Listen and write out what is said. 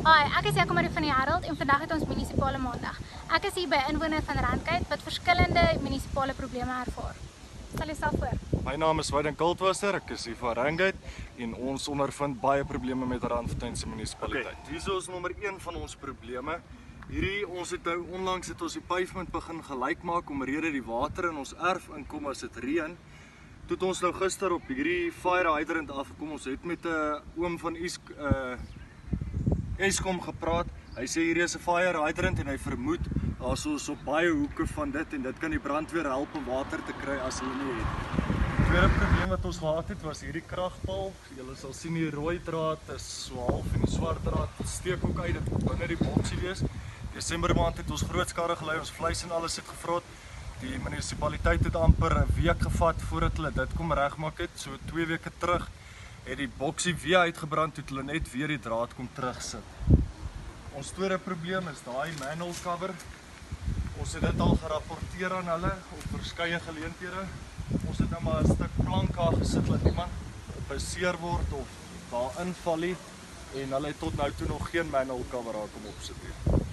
Hi, ek is Jaco Marie van die Herald en vandag het ons munisipale maandag. Ek is hier by inwoner van Randkyk wat verskillende munisipale probleme ervaar. Stel jouself voor. My naam is Wyden Kultwasser, ek is hier van Randkyk en ons ondervind baie probleme met Randfontein se munisipaliteit. Hier is nommer 1 van ons probleme. Ons het nou onlangs die pavement begin gelyk maak omrede die water in ons erf inkom as dit reën. Toe het ons nou gister op hierdie fire hydrant afgekom. Ons het met 'n oom van Eskom gepraat. Hy sê hier is 'n fire hydrant en hy vermoed daar's op baie hoeke van dit en dit kan die brandweer help om water te kry as hulle nie het. Die tweede probleem wat ons gehad het was hierdie kragpaal. Julle sal sien die rooi draad is so half en die swart draad steek ook uit. Dit moet binne die boksie wees. Desember maand het ons groot skade gely, ons vleis en alles het gevrot. Die munisipaliteit het amper 'n week gevat voordat hulle dit kom regmaak het. So 2 weke terug het die boksie weer uitgebrand toe hulle net weer die draad kom terugsit. Ons tweede probleem is daai manhole cover. Ons het dit al gerapporteer aan hulle op verskeie geleenthede. Ons het nou maar 'n stuk plank daar gesit dat iemand beseer word of daar inval nie en hulle het tot nou toe nog geen manhole cover daar kom opsit nie.